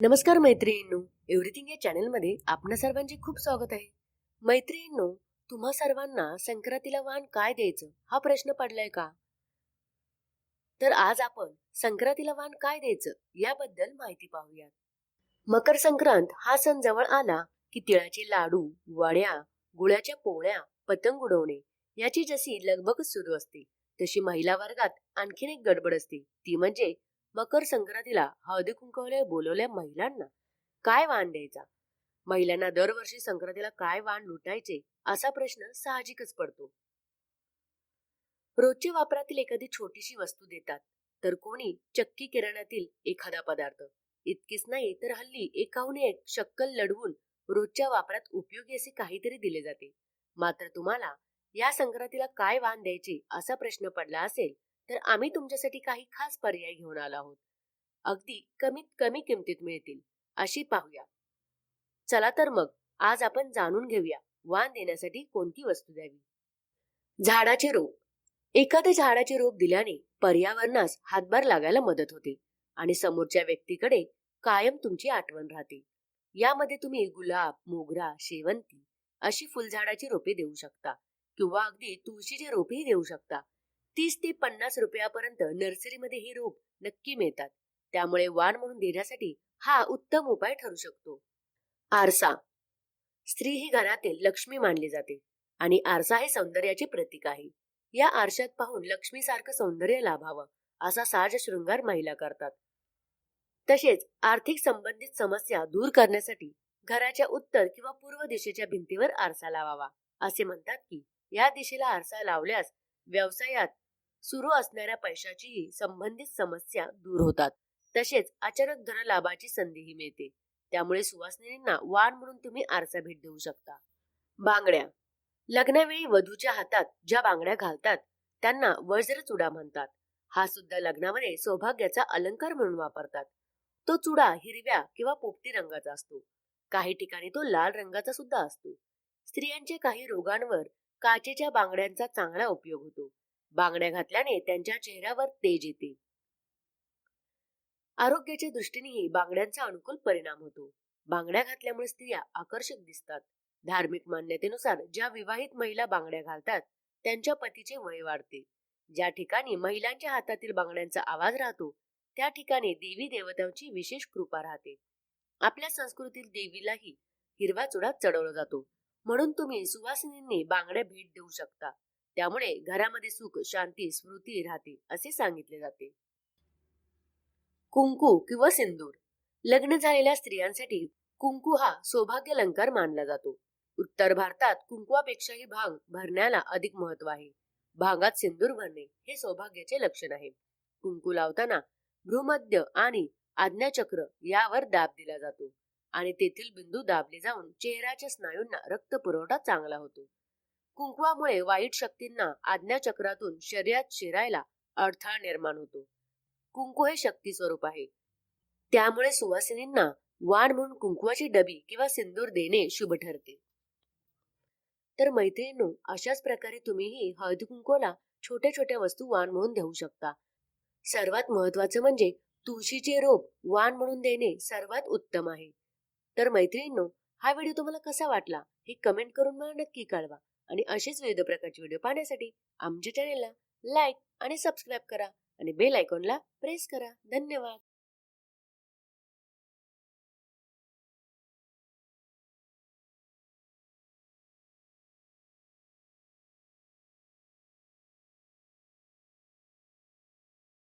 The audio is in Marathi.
नमस्कार मैत्रिणींनो, एव्हरीथिंग या चॅनलमध्ये आपणा सर्वांचे खूप स्वागत आहे. मैत्रिणींनो, तुम्हा सर्वांना संक्रांतीला वाण काय द्यायचं हा प्रश्न पडलाय का? तर आज आपण संक्रांतीला वाण काय द्यायचं याबद्दल माहिती पाहूयात. मकर संक्रांत हा सण जवळ आला की तिळाचे लाडू, वड्या, गुळाच्या पोळ्या, पतंग उडवणे याची जशी लगबग सुरू असते, तशी महिला वर्गात आणखीन एक गडबड असते. ती म्हणजे मकर संक्रांतीला हळदी कुंकवाला बोलवल्या महिलांना काय वाण द्यायचा. महिलांना दरवर्षी संक्रांतीला काय वाण लुटायचे असा प्रश्न साहजिकच पडतो. रोजच्या वापरातील एखादी छोटीशी वस्तू देतात, तर कोणी चक्की किराणातील एखादा पदार्थ. इतकेच नाही तर हल्ली एकाहून एक शक्कल लढवून रोजच्या वापरात उपयोगी असे काहीतरी दिले जाते. मात्र तुम्हाला या संक्रांतीला काय वाण द्यायचे असा प्रश्न पडला असेल, तर आम्ही तुमच्यासाठी काही खास पर्याय घेऊन आलो आहोत. अगदी कमीत कमी किमतीत मिळतील अशी पाहूया. चला तर मग आज आपण जाणून घेऊया वाण देण्यासाठी कोणती वस्तू द्यावी. झाडाचे रोप. एखाद्या झाडाचे रोप दिल्याने पर्यावरणास हातभार लागायला मदत होते आणि समोरच्या व्यक्तीकडे कायम तुमची आठवण राहते. यामध्ये तुम्ही गुलाब, मोगरा, शेवंती अशी फुलझाडाची रोपे देऊ शकता किंवा अगदी तुळशीचे रोपेही देऊ शकता. 30 ते 50 रुपयापर्यंत नर्सरीमध्ये हे रोप नक्की मिळतात. त्यामुळे वाण म्हणून देण्यासाठी हा उत्तम उपाय ठरू शकतो. आरसा. स्त्री ही घरातील लक्ष्मी मानली जाते आणि आरसा हे सौंदर्याचे प्रतीक आहे. या आरशात पाहून लक्ष्मी सारखं सौंदर्य लाभावं असा साज शृंगार महिला करतात. तसेच आर्थिक संबंधित समस्या दूर करण्यासाठी घराच्या उत्तर किंवा पूर्व दिशेच्या भिंतीवर आरसा लावावा. असे म्हणतात की या दिशेला आरसा लावल्यास व्यवसायात सुरू असणाऱ्या पैशाचीही संबंधित समस्या दूर होतात. तसेच अचानक धन लाभाची संधीही मिळते. त्यामुळे सुवासिनींना वाण म्हणून तुम्ही आरसा भेट देऊ शकता. बांगड्या. लग्नावेळी वधूच्या हातात ज्या बांगड्या घालतात त्यांना वज्र चुडा म्हणतात. हा सुद्धा लग्नामध्ये सौभाग्याचा अलंकार म्हणून वापरतात. तो चुडा हिरव्या किंवा पोपटी रंगाचा असतो. काही ठिकाणी तो लाल रंगाचा सुद्धा असतो. स्त्रियांच्या काही रोगांवर काचेच्या बांगड्यांचा चांगला उपयोग होतो. बांगड्या घातल्याने त्यांच्या चेहऱ्यावर तेज येते. आरोग्याच्या दृष्टीनेही बांगड्यांचा अनुकूल परिणाम होतो. बांगड्या घातल्यामुळे स्त्रिया आकर्षक दिसतात. धार्मिक मान्यतेनुसार ज्या विवाहित महिला बांगड्या घालतात त्यांच्या पतीचे वय वाढते. ज्या ठिकाणी महिलांच्या हातातील बांगड्यांचा आवाज राहतो त्या ठिकाणी देवी देवतांची विशेष कृपा राहते. आपल्या संस्कृतीत देवीलाही हिरवा चुडा चढवला जातो. म्हणून तुम्ही सुवासिनींनी बांगड्या भेट देऊ शकता. त्यामुळे घरामध्ये सुख, शांती, स्मृती राहते असे सांगितले जाते. कुंकू किंवा सिंदूर. लग्न झालेल्या स्त्रियांसाठी कुंकू हा सौभाग्य अलंकार मानला जातो. उत्तर भारतात कुंकवापेक्षाही भांग भरण्याला अधिक महत्व आहे. भांगात सिंदूर भरणे हे सौभाग्याचे लक्षण आहे. कुंकू लावताना भ्रूमध्य आणि आज्ञाचक्र यावर दाब दिला जातो आणि तेथील बिंदू दाबले जाऊन चेहऱ्याच्या स्नायूंना रक्त पुरवठा चांगला होतो. कुंकवामुळे वाईट शक्तींना आज्ञाचक्रातून शरीरात शिरायला अडथळा निर्माण होतो. कुंकू हे शक्ती स्वरूप आहे. त्यामुळे सुवासिनींना वाण म्हणून कुंकवाची डबी किंवा सिंदूर देणे शुभ ठरते. तर मैत्रिणींनो, अशाच प्रकारे तुम्हीही हळदी कुंकवाला छोट्या छोट्या वस्तू वाण म्हणून देऊ शकता. सर्वात महत्वाचं म्हणजे तुळशीचे रोप वाण म्हणून देणे सर्वात उत्तम आहे. तर मैत्रिणींनो, हा व्हिडिओ तुम्हाला कसा वाटला हे कमेंट करून मला नक्की कळवा आणि असेच विविध प्रकारचे व्हिडिओ पाहण्यासाठी आमच्या चॅनेलला लाईक आणि सबस्क्राईब करा आणि बेल आयकॉनला प्रेस करा. धन्यवाद.